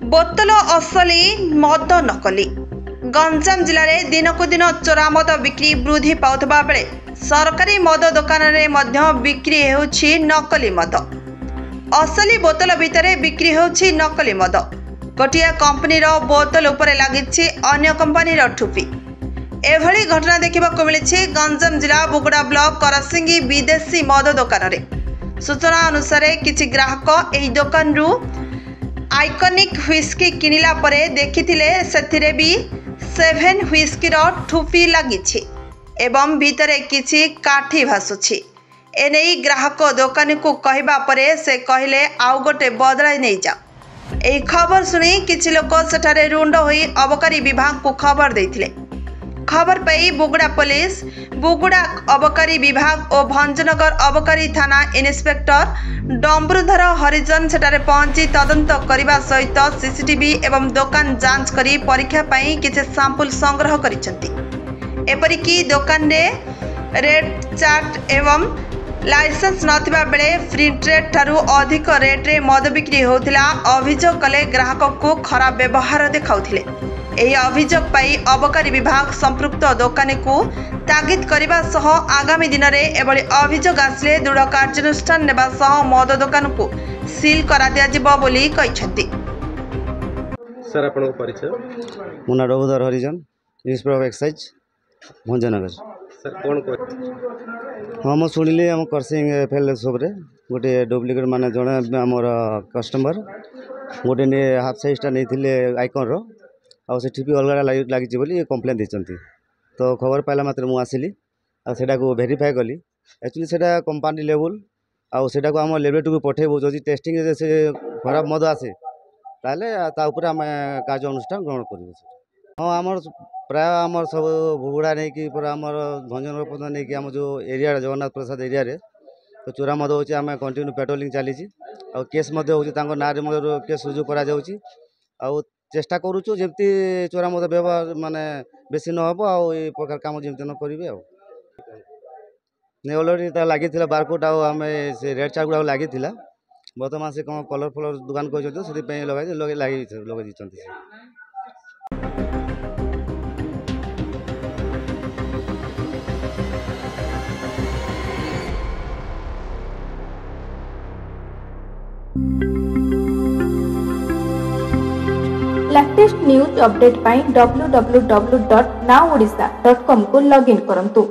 बोतल असली मद नकली गंजाम जिले में दिनकु दिन चोरा मद बिक्री वृद्धि पाउथबा बेले सरकारी मद दुकान में बिक्री होछि नकली मद। असली बोतल भितर बिक्री होछि नकली मद। गोटिया कंपनी बोतल उपरे लागिछि अन्य कंपनी ठुपी। एभली घटना देखा मिली गंजाम जिला बुगुड़ा ब्लॉक करसिंगी विदेशी मद दुकान में। सूचना अनुसार किछि ग्राहक एही दुकान रु आइकनिक व्हिस्की किनिला परे देखिथिले सेथिरे भी 7 व्हिस्की ठुपी लागिछि एवं भितरे किछि काठी भासुछि। एने ग्राहक दुकानी को कहबा परे से कहले आउ गोटे बदलाई नहीं जाओ। एही खबर सुनी किछि लोक सेठारे रुंड होई अबकारी विभाग को खबर देथिले। खबर पाई बुगुड़ा पुलिस, बुगुड़ा अबकारी विभाग और भंजनगर अबकारी थाना इन्स्पेक्टर डम्बरुधर हरिजन सेठारे पहुंची तदंत करने सहित सीसीटीवी एवं दुकान जांच करी परीक्षा पाई किछि सैंपल संग्रह करिसेंती। एपरिकी दुकान रे रेड चार्ट एवं लाइसेंस नथिबा बेले फ्री ट्रेड ठारू अधिक रेट रे मद बिक्री होतिला अभियोग कले ग्राहक को खराब व्यवहार देखाउथिले। एही अभियोग पाई अबकारी विभाग संपृक्त दुकानी को तागिद करने सह आगामी दिन में एभली अभियोग आसले दृढ़ कार्यानुष्ठान नेबा सह मद दुकान को सील करा दिया जिवो बोली कहिसेंती। सर आपन परिचय? मुना Dambarudhar Harijan, inspector of excise Bhanjanagar. Sir कौन को हाँ मुझे शुणिली आम करसिंग एफएल सब गोटे डुप्लिकेट माने जड़े आमर कस्टमर गोटे हाफ साइजटा नहीं आइकन से टीपी अलग लगी कम्प्लेन देती। तो खबर पाइला मात्र मुझे आसिली आटा को भेरीफाए कली। एक्चुअली से कंपानी लेवल आटा को आम लेबोरेटरी पठेबू जदि टेस्टिंग से खराब मद आसे ताले आम कार्य अनुष्ठान ग्रहण करूँ। हाँ आमर प्राय आमर सब बुगुड़ा नहीं कि पूरा आमर भंजनगर पर्यटन नहीं कि आम जो एरिया जगन्नाथ प्रसाद एरिया रे तो चोरा मद होची आम कंटिन्यू पेट्रोलिंग चली केस ना केस रुजु करा जाउची चेष्टा करूँ जमती चोरा मद व्यवहार माने बेसी न हो ये प्रकार काम जमती न करेंगे। नहीं अलरेडी लगी बारकोड आम से रेड चार्ट गुड़ा लगी बर्तमान से कौन कलर फलर दुकान कहते लगे लगे। लेटेस्ट न्यूज अपडेट पाई www.nowodisha.com को लॉगिन करंतु।